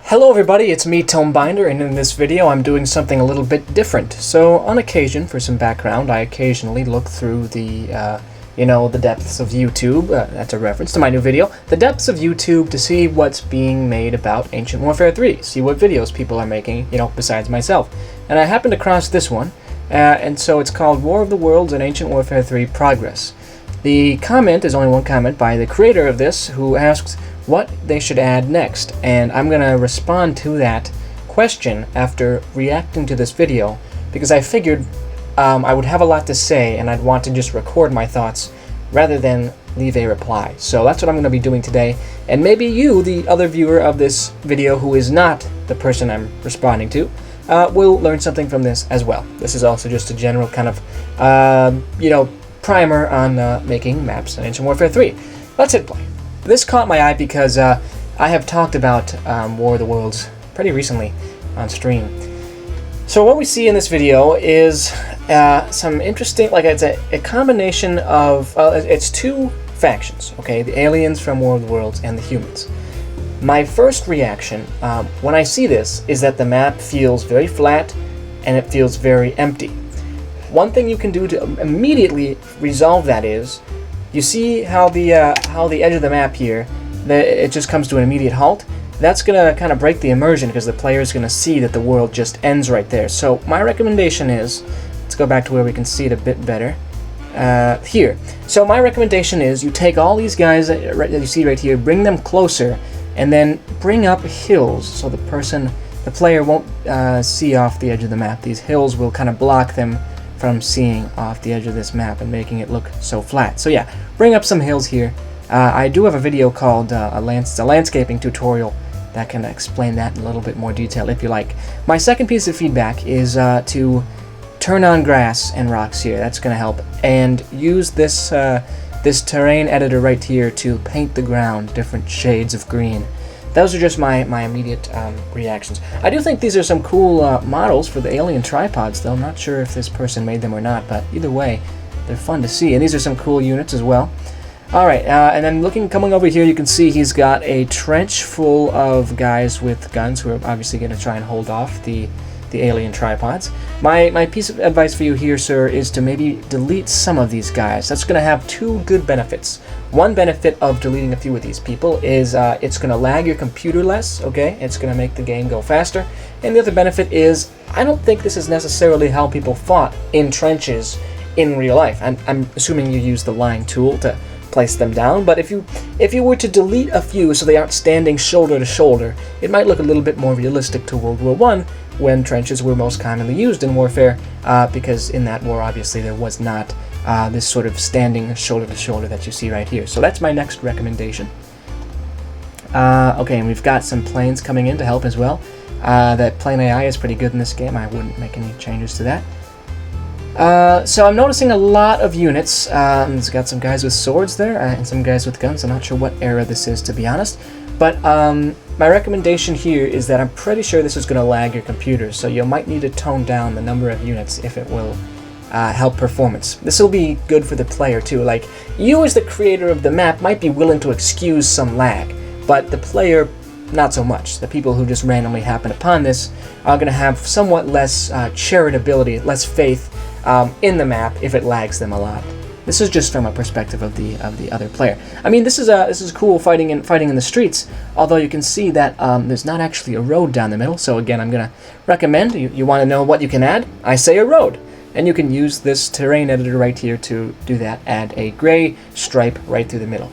Hello everybody, it's me Tomebinder, and in this video I'm doing something a little bit different. So on occasion, for some background, I occasionally look through the, the depths of YouTube, that's a reference to my new video, the depths of YouTube to see what's being made about Ancient Warfare 3, see what videos people are making, besides myself. And I happened across this one, and so it's called War of the Worlds and Ancient Warfare 3 Progress. The comment is only one comment by the creator of this, who asks what they should add next, and I'm gonna respond to that question after reacting to this video, because I figured I would have a lot to say and I'd want to just record my thoughts rather than leave a reply. So that's what I'm gonna be doing today, and maybe you, the other viewer of this video who is not the person I'm responding to, will learn something from this as well. This is also just a general kind of primer on making maps in Ancient Warfare 3. Let's hit play. This caught my eye because I have talked about War of the Worlds pretty recently on stream. So what we see in this video is some interesting, it's a combination of, it's two factions, okay? The aliens from War of the Worlds and the humans. My first reaction when I see this is that the map feels very flat and it feels very empty. One thing you can do to immediately resolve that is, you see how the edge of the map here, it just comes to an immediate halt? That's going to kind of break the immersion because the player is going to see that the world just ends right there. So my recommendation is, let's go back to where we can see it a bit better, here. So my recommendation is you take all these guys that you see right here, bring them closer, and then bring up hills so the player won't see off the edge of the map. These hills will kind of block them from seeing off the edge of this map and making it look so flat. So yeah, bring up some hills here. I do have a video called a landscaping tutorial that can explain that in a little bit more detail if you like. My second piece of feedback is to turn on grass and rocks here. That's going to help. And use this this terrain editor right here to paint the ground different shades of green. Those are just my immediate reactions. I do think these are some cool models for the alien tripods, though. I'm not sure if this person made them or not, but either way, they're fun to see. And these are some cool units as well. Alright, and then coming over here, you can see he's got a trench full of guys with guns who are obviously going to try and hold off the alien tripods. My piece of advice for you here, sir, is to maybe delete some of these guys. That's going to have two good benefits. One benefit of deleting a few of these people is it's going to lag your computer less, okay? It's going to make the game go faster. And the other benefit is, I don't think this is necessarily how people fought in trenches in real life. I'm assuming you use the line tool to place them down, but if you were to delete a few so they aren't standing shoulder to shoulder, it might look a little bit more realistic to World War I, when trenches were most commonly used in warfare, because in that war obviously there was not this sort of standing shoulder to shoulder that you see right here. So that's my next recommendation. Okay, and we've got some planes coming in to help as well. That plane AI is pretty good in this game. I wouldn't make any changes to that. So I'm noticing a lot of units. It's got some guys with swords there and some guys with guns. I'm not sure what era this is, to be honest. But my recommendation here is that I'm pretty sure this is going to lag your computer, so you might need to tone down the number of units if it will help performance. This will be good for the player too. Like, you as the creator of the map might be willing to excuse some lag, but the player not so much. The people who just randomly happen upon this are going to have somewhat less charitability, less faith in the map if it lags them a lot. This is just from a perspective of the other player. I mean, this is cool fighting in the streets. Although you can see that there's not actually a road down the middle. So again, I'm gonna recommend you want to know what you can add. I say a road, and you can use this terrain editor right here to do that. Add a gray stripe right through the middle.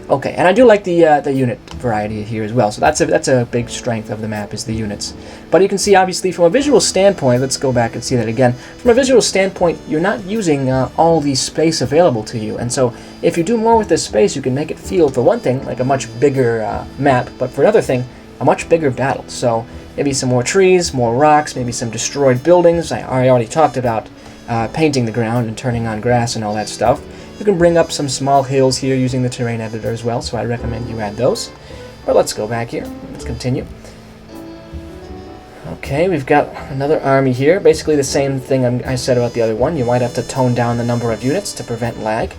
Okay, and I do like the unit variety here as well. So that's a big strength of the map, is the units. But you can see, obviously, from a visual standpoint, let's go back and see that again. From a visual standpoint, you're not using all the space available to you. And so if you do more with this space, you can make it feel, for one thing, like a much bigger map, but for another thing, a much bigger battle. So maybe some more trees, more rocks, maybe some destroyed buildings. I already talked about painting the ground and turning on grass and all that stuff. You can bring up some small hills here using the terrain editor as well, so I recommend you add those. But let's go back here. Let's continue. Okay, we've got another army here. Basically the same thing I said about the other one. You might have to tone down the number of units to prevent lag.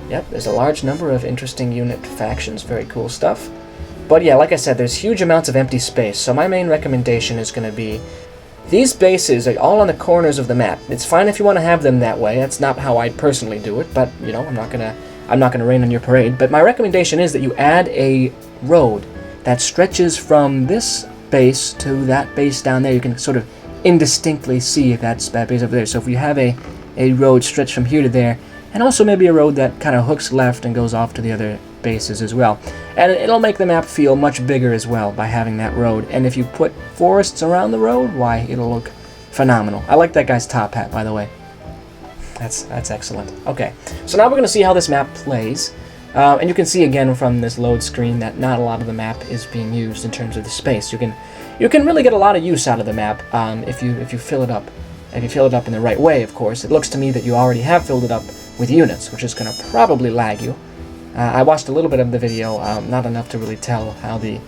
Yep, there's a large number of interesting unit factions. Very cool stuff. But yeah, like I said, there's huge amounts of empty space, so my main recommendation is going to be these bases are all on the corners of the map. It's fine if you want to have them that way. That's not how I personally do it, but you know, I'm not gonna rain on your parade. But my recommendation is that you add a road that stretches from this base to that base down there. You can sort of indistinctly see if that's that base over there. So if you have a road stretched from here to there, and also maybe a road that kind of hooks left and goes off to the other bases as well. And it'll make the map feel much bigger as well by having that road. And if you put forests around the road, why, it'll look phenomenal. I like that guy's top hat, by the way. That's excellent. Okay, so now we're going to see how this map plays. And you can see again from this load screen that not a lot of the map is being used in terms of the space. You can really get a lot of use out of the map if you fill it up. If you fill it up in the right way, of course. It looks to me that you already have filled it up with units, which is going to probably lag you. I watched a little bit of the video, not enough to really tell how the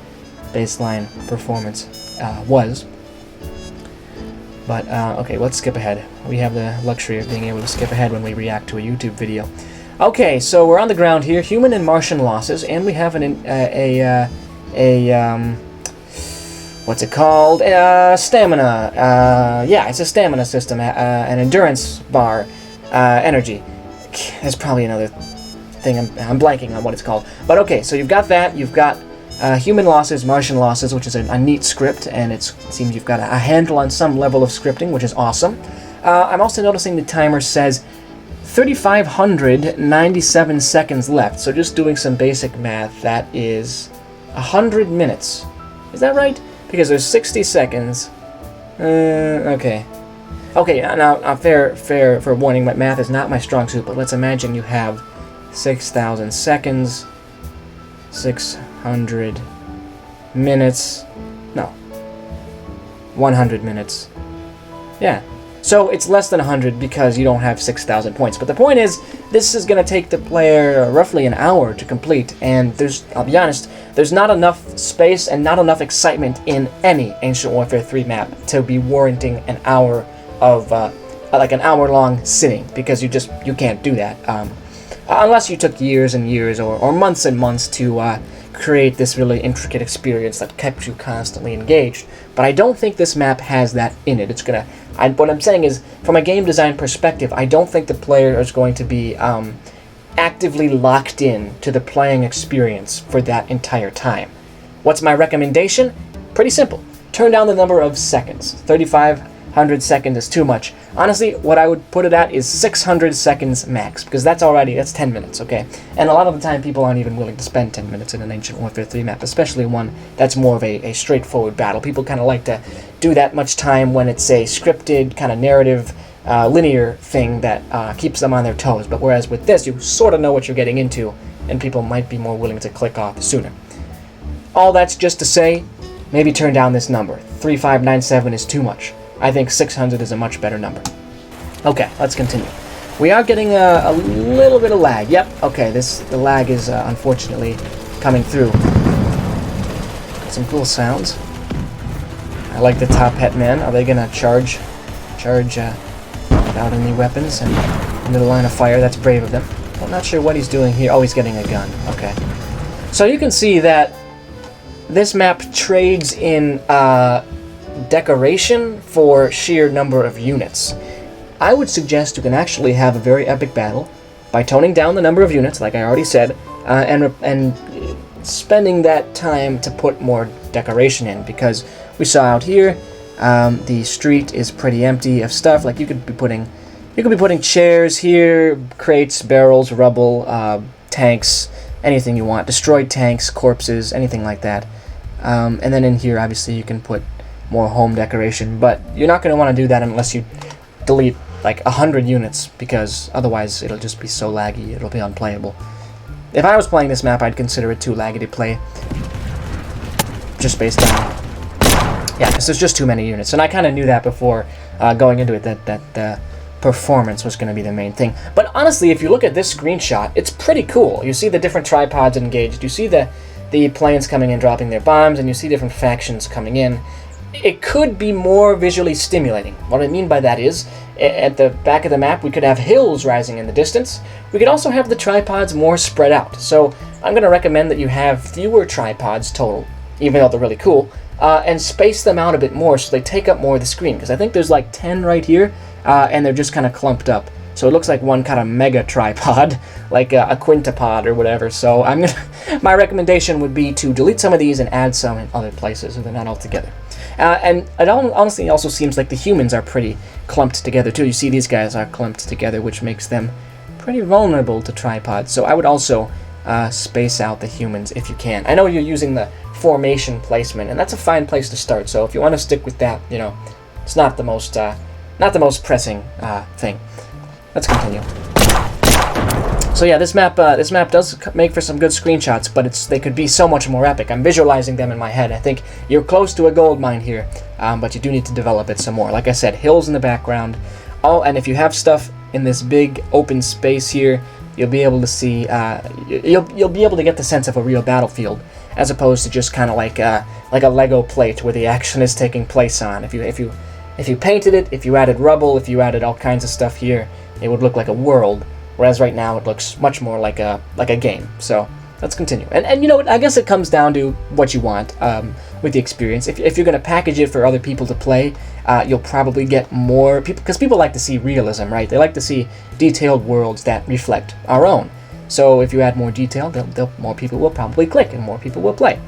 baseline performance was. But, okay, let's skip ahead. We have the luxury of being able to skip ahead when we react to a YouTube video. Okay, so we're on the ground here, human and Martian losses, and we have what's it called? Stamina. Yeah, it's a stamina system, an endurance bar, energy. There's probably another thing, I'm blanking on what it's called. But okay, so you've got that, you've got human losses, Martian losses, which is a neat script, and it seems you've got a handle on some level of scripting, which is awesome. I'm also noticing the timer says 3,597 seconds left, so just doing some basic math, that is 100 minutes. Is that right? Because there's 60 seconds. Okay. Okay, now fair for warning, my math is not my strong suit, but let's imagine you have 6,000 seconds, 600 minutes, no, 100 minutes. Yeah. So it's less than 100 because you don't have 6,000 points. But the point is, this is going to take the player roughly an hour to complete, and I'll be honest, there's not enough space and not enough excitement in any Ancient Warfare 3 map to be warranting an hour of, like an hour-long sitting, because you can't do that. Unless you took years and years or months and months to create this really intricate experience that kept you constantly engaged. But I don't think this map has that in it. What I'm saying is, from a game design perspective, I don't think the player is going to be actively locked in to the playing experience for that entire time. What's my recommendation? Pretty simple. Turn down the number of seconds. 3,500 seconds is too much. Honestly, what I would put it at is 600 seconds max, because that's 10 minutes, okay? And a lot of the time, people aren't even willing to spend 10 minutes in an Ancient Warfare 3 map, especially one that's more of a straightforward battle. People kind of like to do that much time when it's a scripted, kind of narrative, linear thing that keeps them on their toes. But whereas with this, you sort of know what you're getting into, and people might be more willing to click off sooner. All that's just to say, maybe turn down this number. 3,597 is too much. I think 600 is a much better number. Okay, let's continue. We are getting a little bit of lag. Yep, okay, the lag is unfortunately coming through. Got some cool sounds. I like the top hat man. Are they gonna charge without any weapons and into the line of fire? That's brave of them. I'm not sure what he's doing here. Oh, he's getting a gun. Okay. So you can see that this map trades in decoration for sheer number of units. I would suggest you can actually have a very epic battle by toning down the number of units, like I already said, and spending that time to put more decoration in, because we saw out here the street is pretty empty of stuff. Like you could be putting chairs here, crates, barrels, rubble, tanks, anything you want, destroyed tanks, corpses, anything like that. And then in here, obviously, you can put more home decoration, but you're not going to want to do that unless you delete like 100 units, because otherwise it'll just be so laggy, it'll be unplayable. If I was playing this map, I'd consider it too laggy to play, just based on, yeah, because there's just too many units, and I kind of knew that before going into it, that performance was going to be the main thing. But honestly, if you look at this screenshot, it's pretty cool. You see the different tripods engaged, you see the planes coming in dropping their bombs, and you see different factions coming in. it could be more visually stimulating. What I mean by that is, at the back of the map, we could have hills rising in the distance. We could also have the tripods more spread out. So I'm going to recommend that you have fewer tripods total, even though they're really cool, and space them out a bit more so they take up more of the screen. Because I think there's like 10 right here, and they're just kind of clumped up. So it looks like one kind of mega tripod, like a quintupod or whatever. So my recommendation would be to delete some of these and add some in other places so they're not all together. And it honestly also seems like the humans are pretty clumped together too. You see these guys are clumped together, which makes them pretty vulnerable to tripods. So I would also space out the humans if you can. I know you're using the formation placement, and that's a fine place to start. So if you want to stick with that, you know, it's not the most pressing thing. Let's continue. So yeah, this map does make for some good screenshots, but they could be so much more epic. I'm visualizing them in my head. I think you're close to a gold mine here, but you do need to develop it some more. Like I said, hills in the background. And if you have stuff in this big open space here, you'll be able to see. You'll be able to get the sense of a real battlefield, as opposed to just kind of like a Lego plate where the action is taking place on. If you painted it, if you added rubble, if you added all kinds of stuff here, it would look like a world. Whereas right now it looks much more like a game. So let's continue. And you know what? I guess it comes down to what you want with the experience. If you're going to package it for other people to play, you'll probably get more people, because people like to see realism, right? They like to see detailed worlds that reflect our own. So if you add more detail, more people will probably click and more people will play.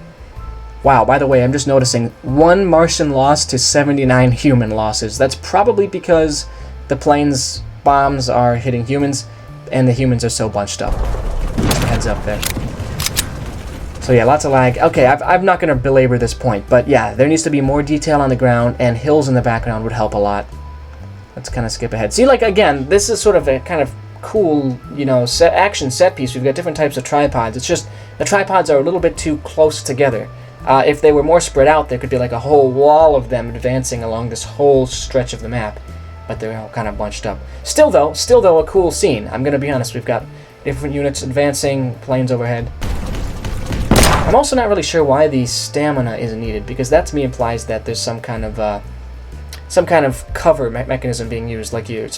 Wow, by the way, I'm just noticing 1 Martian loss to 79 human losses. That's probably because the plane's bombs are hitting humans, and the humans are so bunched up. Heads up there. So yeah, lots of lag. Okay, I'm not going to belabor this point, but yeah, there needs to be more detail on the ground, and hills in the background would help a lot. Let's kind of skip ahead. See, like, again, this is sort of a kind of cool, you know, action set piece. We've got different types of tripods. It's just the tripods are a little bit too close together. If they were more spread out, there could be like a whole wall of them advancing along this whole stretch of the map. But they're all kind of bunched up. Still though, a cool scene. I'm gonna be honest, we've got different units advancing, planes overhead. I'm also not really sure why the stamina isn't needed, because that to me implies that there's some kind of cover mechanism being used, like you're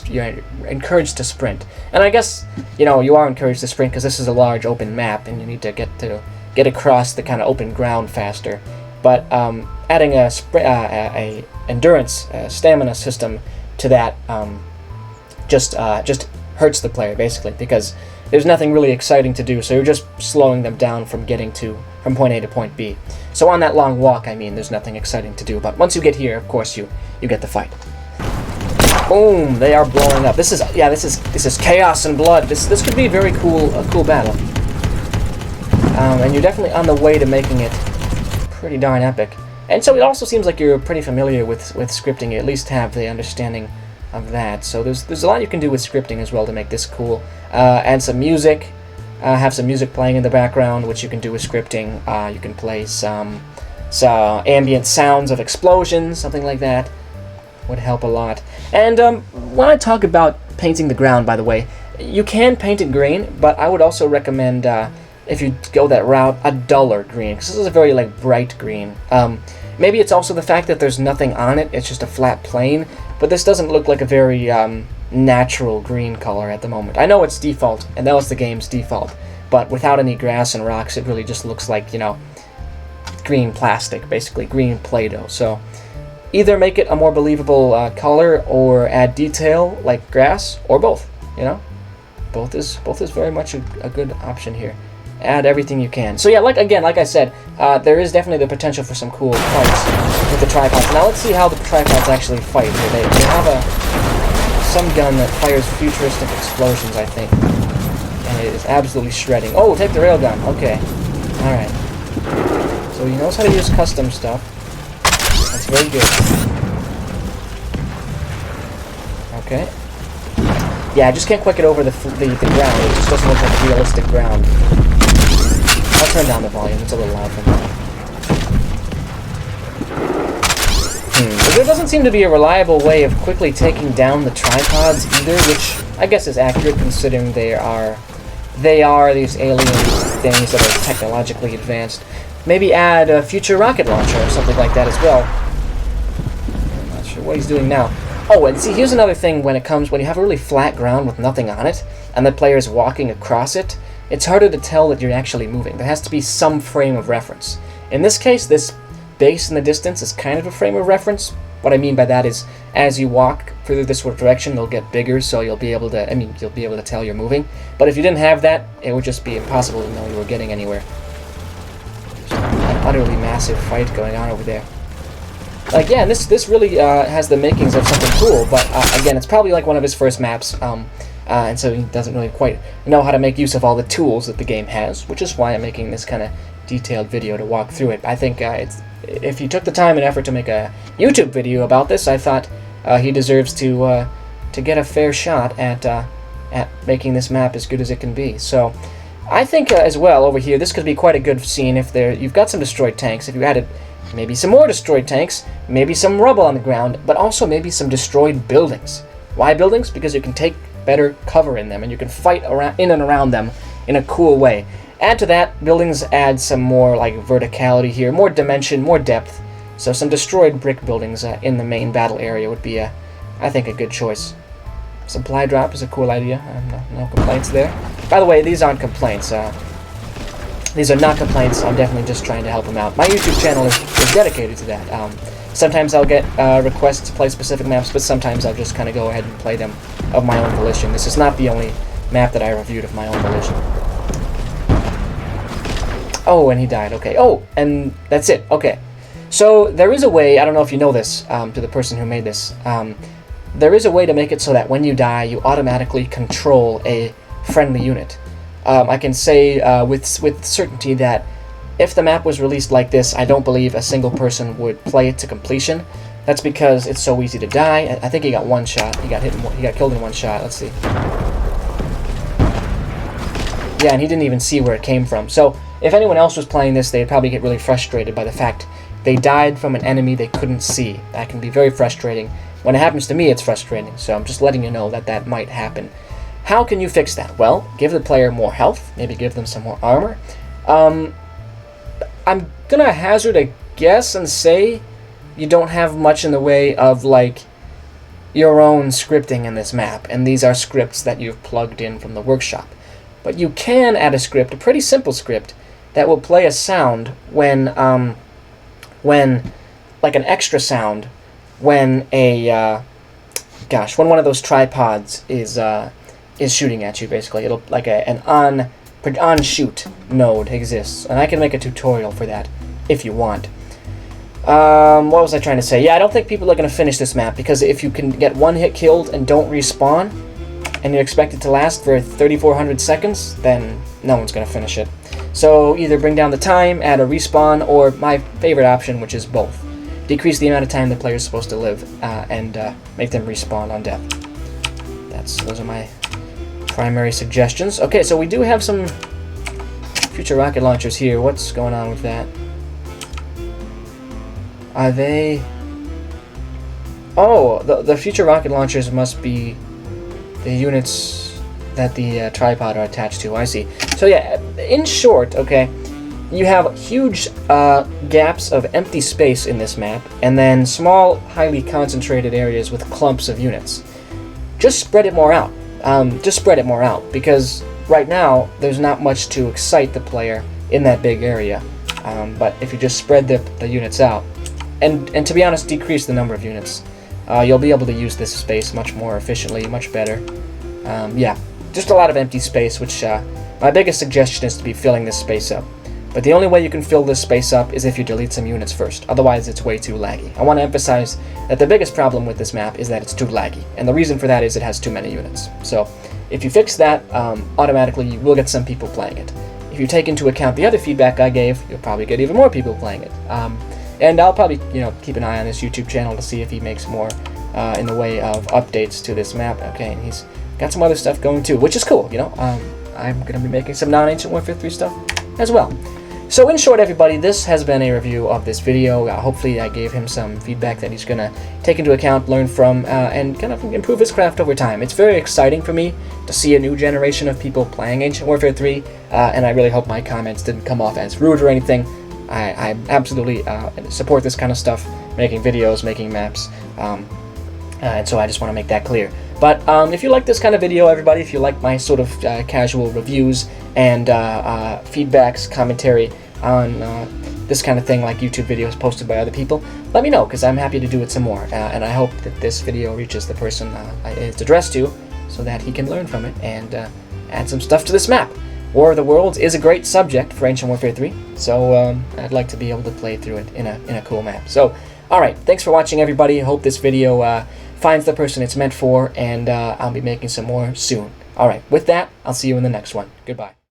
encouraged to sprint. And I guess, you know, you are encouraged to sprint because this is a large open map and you need to get across the kind of open ground faster. But adding a endurance stamina system to that just hurts the player, basically, because there's nothing really exciting to do, so you're just slowing them down from getting from point A to point B. So on that long walk, I mean, there's nothing exciting to do, but once you get here, of course, you get the fight. Boom! They are blowing up. This is chaos and blood. This could be a very cool battle. And you're definitely on the way to making it pretty darn epic. And so it also seems like you're pretty familiar with scripting. You at least have the understanding of that. So there's a lot you can do with scripting as well to make this cool. Add some music. Have some music playing in the background, which you can do with scripting. You can play some ambient sounds of explosions, something like that. Would help a lot. And when I talk about painting the ground, by the way, you can paint it green, but I would also recommend, if you go that route, a duller green, because this is a very bright green. Maybe it's also the fact that there's nothing on it, it's just a flat plane, but this doesn't look like a very natural green color at the moment. I know it's default, and that was the game's default, but without any grass and rocks, it really just looks like, you know, green plastic, basically, green Play-Doh. So either make it a more believable color or add detail like grass, or both, you know? Both is very much a good option here. Add everything you can. So yeah, like I said, there is definitely the potential for some cool fights with the tripods. Now let's see how the tripods actually fight here. They have some gun that fires futuristic explosions, I think. And it is absolutely shredding. Oh, take the railgun. Okay. Alright. So he knows how to use custom stuff. That's very good. Okay. Yeah, I just can't quite get over the ground. It just doesn't look like realistic ground. I'll turn down the volume, it's a little loud for me. But there doesn't seem to be a reliable way of quickly taking down the tripods either, which I guess is accurate considering they are these alien things that are technologically advanced. Maybe add a future rocket launcher or something like that as well. sure what he's doing now. Oh, and see, here's another thing when you have a really flat ground with nothing on it, and the player is walking across it, it's harder to tell that you're actually moving. There has to be some frame of reference. In this case, this base in the distance is kind of a frame of reference. What I mean by that is, as you walk further this direction, they'll get bigger, so you'll be able to, you'll be able to tell you're moving. But if you didn't have that, it would just be impossible to know you were getting anywhere. Just an utterly massive fight going on over there. Like, yeah, and this really has the makings of something cool, but again, it's probably like one of his first maps, and so he doesn't really quite know how to make use of all the tools that the game has, which is why I'm making this kind of detailed video to walk through it. I think if he took the time and effort to make a YouTube video about this, I thought he deserves to get a fair shot at making this map as good as it can be. So I think as well over here, this could be quite a good scene if you've got some destroyed tanks. If you added maybe some more destroyed tanks, maybe some rubble on the ground, but also maybe some destroyed buildings. Why buildings? Because you can take better cover in them, and you can fight in and around them in a cool way. Add to that, buildings add some more like verticality here, more dimension, more depth. So some destroyed brick buildings in the main battle area would be, I think, a good choice. Supply drop is a cool idea. No complaints there. By the way, these aren't complaints. These are not complaints. I'm definitely just trying to help him out. My YouTube channel is dedicated to that. Sometimes I'll get requests to play specific maps, but sometimes I'll just kind of go ahead and play them of my own volition. This is not the only map that I reviewed of my own volition. Oh, and he died. Okay. Oh, and that's it. Okay. So there is a way, I don't know if you know this, to the person who made this, there is a way to make it so that when you die, you automatically control a friendly unit. I can say with certainty that if the map was released like this, I don't believe a single person would play it to completion. That's because it's so easy to die. I think he got one shot. He got killed in one shot. Let's see. Yeah, and he didn't even see where it came from. So if anyone else was playing this, they'd probably get really frustrated by the fact they died from an enemy they couldn't see. That can be very frustrating. When it happens to me, it's frustrating. So I'm just letting you know that that might happen. How can you fix that? Well, give the player more health. Maybe give them some more armor. I'm gonna hazard a guess and say you don't have much in the way of like your own scripting in this map, and these are scripts that you've plugged in from the workshop. But you can add a script, a pretty simple script, that will play a sound when like an extra sound when when one of those tripods is shooting at you. Basically, it'll like an on shoot node exists, and I can make a tutorial for that if you want. What was I trying to say? Yeah, I don't think people are going to finish this map, because if you can get one hit killed and don't respawn, and you expect it to last for 3,400 seconds, then no one's going to finish it. So either bring down the time, add a respawn, or my favorite option, which is both. Decrease the amount of time the player's supposed to live, and make them respawn on death. Those are my primary suggestions. Okay, so we do have some future rocket launchers here. What's going on with that? Are they... Oh, the future rocket launchers must be the units that the tripod are attached to. I see. So yeah, in short, okay, you have huge gaps of empty space in this map, and then small, highly concentrated areas with clumps of units. Just spread it more out. Because right now there's not much to excite the player in that big area. But if you just spread the units out, and to be honest, decrease the number of units, you'll be able to use this space much more efficiently, much better. Yeah, just a lot of empty space, which my biggest suggestion is to be filling this space up. But the only way you can fill this space up is if you delete some units first. Otherwise, it's way too laggy. I want to emphasize that the biggest problem with this map is that it's too laggy. And the reason for that is it has too many units. So if you fix that, automatically you will get some people playing it. If you take into account the other feedback I gave, you'll probably get even more people playing it. And I'll probably, keep an eye on his YouTube channel to see if he makes more in the way of updates to this map. Okay, and he's got some other stuff going too, which is cool, I'm going to be making some non-Ancient Warfare 3 stuff as well. So in short, everybody, this has been a review of this video. Hopefully I gave him some feedback that he's going to take into account, learn from, and kind of improve his craft over time. It's very exciting for me to see a new generation of people playing Ancient Warfare 3, and I really hope my comments didn't come off as rude or anything. I absolutely support this kind of stuff, making videos, making maps, and so I just want to make that clear. But if you like this kind of video, everybody, if you like my sort of casual reviews and feedbacks, commentary on this kind of thing, like YouTube videos posted by other people, let me know, because I'm happy to do it some more. And I hope that this video reaches the person it's addressed to, so that he can learn from it and add some stuff to this map. War of the Worlds is a great subject for Ancient Warfare 3, so I'd like to be able to play through it in a cool map. So, alright, thanks for watching, everybody. Hope this video finds the person it's meant for, and I'll be making some more soon. Alright, with that, I'll see you in the next one. Goodbye.